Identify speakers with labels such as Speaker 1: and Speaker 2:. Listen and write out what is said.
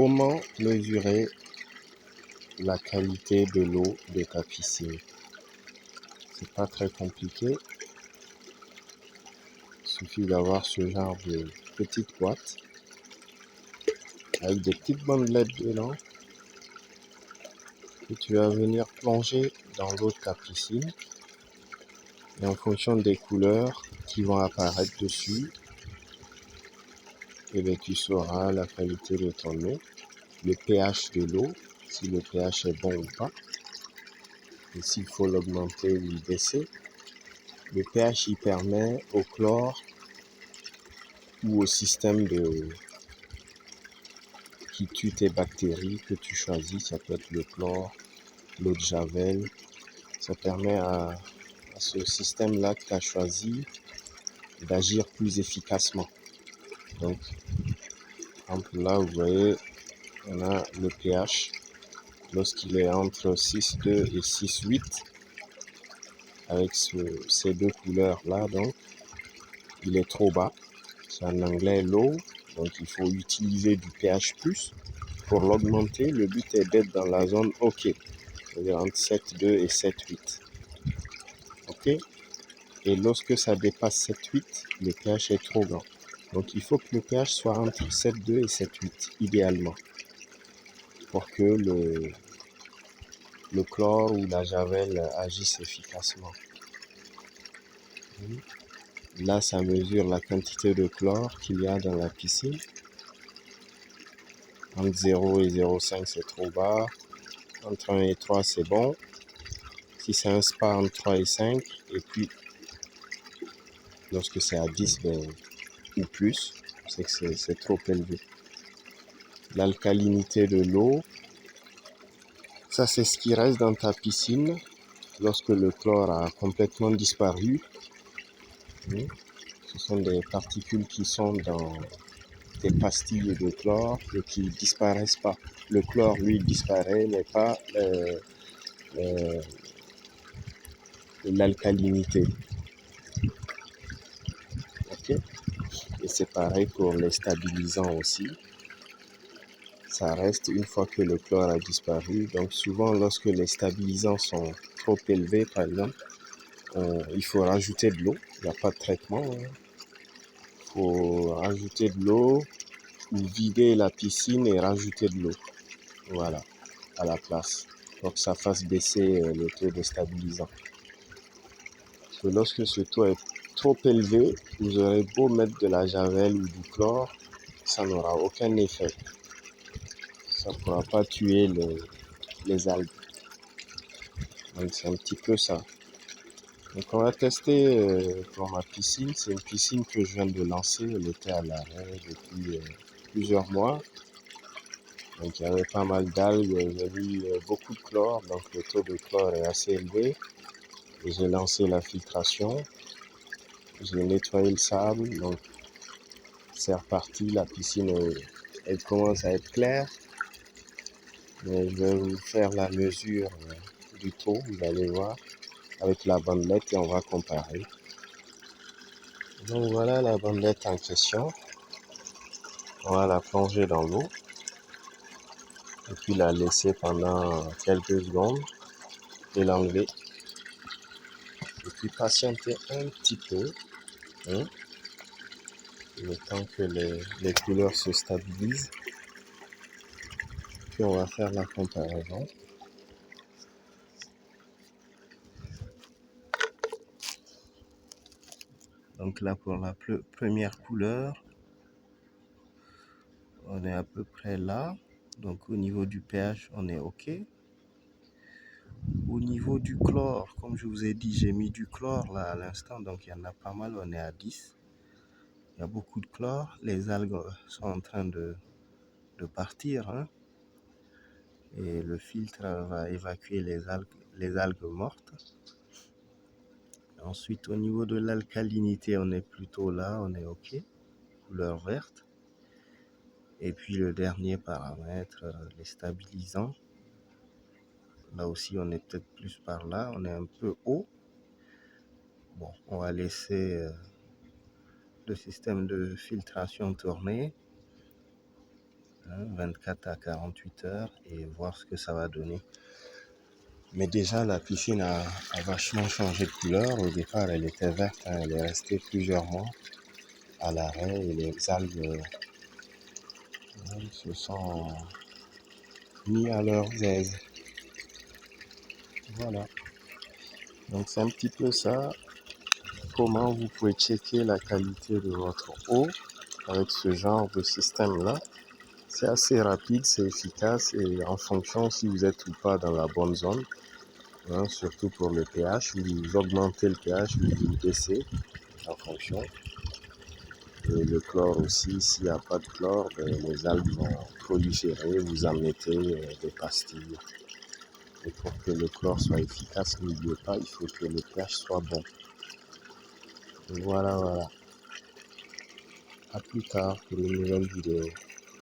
Speaker 1: Comment mesurer la qualité de l'eau de ta piscine? C'est pas très compliqué. Il suffit d'avoir ce genre de petite boîte avec des petites bandelettes dedans que tu vas venir plonger dans l'eau de ta piscine. Et en fonction des couleurs qui vont apparaître dessus, et bien, tu sauras la qualité de ton eau, le pH de l'eau, si le pH est bon ou pas, et s'il faut l'augmenter ou le baisser. Le pH, il permet au chlore ou au système qui tue tes bactéries que tu choisis, ça peut être le chlore, l'eau de javel, ça permet à ce système-là que tu as choisi d'agir plus efficacement. Donc, par exemple, là, vous voyez, on a le pH. Lorsqu'il est entre 6,2 et 6,8, avec ces deux couleurs-là, donc, il est trop bas. C'est en anglais low, donc il faut utiliser du pH+. Pour l'augmenter, le but est d'être dans la zone OK, c'est-à-dire entre 7,2 et 7,8. OK? Et lorsque ça dépasse 7,8, le pH est trop grand. Donc il faut que le pH soit entre 7,2 et 7,8, idéalement, pour que le chlore ou la javel agisse efficacement. Là, ça mesure la quantité de chlore qu'il y a dans la piscine. Entre 0 et 0,5, c'est trop bas. Entre 1 et 3, c'est bon. Si c'est un spa, entre 3 et 5. Et puis, lorsque c'est à 10 ou plus, c'est que c'est trop élevé. L'alcalinité de l'eau, ça c'est ce qui reste dans ta piscine lorsque le chlore a complètement disparu. Ce sont des particules qui sont dans des pastilles de chlore et qui ne disparaissent pas. Le chlore, lui, disparaît, mais pas l'alcalinité. Ok? Et c'est pareil pour les stabilisants aussi. Ça reste une fois que le chlore a disparu. Donc souvent, lorsque les stabilisants sont trop élevés, par exemple, il faut rajouter de l'eau. Il n'y a pas de traitement. Il faut rajouter de l'eau ou vider la piscine et rajouter de l'eau. Voilà, à la place. Pour que ça fasse baisser le taux de stabilisant. Parce que lorsque ce taux est trop élevé, vous aurez beau mettre de la javel ou du chlore, ça n'aura aucun effet. Ça ne pourra pas tuer les algues. Donc c'est un petit peu ça. Donc on va tester pour ma piscine. C'est une piscine que je viens de lancer. Elle était à l'arrêt depuis plusieurs mois. Donc il y avait pas mal d'algues. J'ai mis beaucoup de chlore. Donc le taux de chlore est assez élevé. Et j'ai lancé la filtration. J'ai nettoyé le sable. Donc c'est reparti. La piscine elle commence à être claire. Mais je vais vous faire la mesure du taux. Vous allez voir avec la bandelette et on va comparer. Donc voilà la bandelette en question. On va la plonger dans l'eau et puis la laisser pendant quelques secondes et l'enlever. Et puis patienter un petit peu, le temps que les couleurs se stabilisent. Puis on va faire la comparaison. Donc là pour la première couleur, on est à peu près là. Donc au niveau du pH, on est OK. Au niveau du chlore, comme je vous ai dit, j'ai mis du chlore là à l'instant, donc il y en a pas mal, on est à 10. Il y a beaucoup de chlore, les algues sont en train de partir, et le filtre va évacuer les algues mortes. Ensuite, au niveau de l'alcalinité, on est plutôt là, on est OK, couleur verte. Et puis le dernier paramètre, les stabilisants. Là aussi, on est peut-être plus par là, on est un peu haut. Bon, on va laisser le système de filtration tourner. 24 à 48 heures et voir ce que ça va donner. Mais déjà, la piscine a vachement changé de couleur. Au départ, elle était verte, hein, elle est restée plusieurs mois à l'arrêt et les algues se sont mis à leur aise. Voilà. Donc c'est un petit peu ça. Comment vous pouvez checker la qualité de votre eau avec ce genre de système-là. C'est assez rapide, c'est efficace et en fonction si vous êtes ou pas dans la bonne zone, hein, surtout pour le pH, vous augmentez le pH ou vous le baissez en fonction. Et le chlore aussi, s'il n'y a pas de chlore, ben, les algues vont proliférer, vous en mettez des pastilles. Et pour que le chlore soit efficace, n'oubliez pas, il faut que le pH soit bon. Voilà, voilà. À plus tard pour une nouvelle vidéo.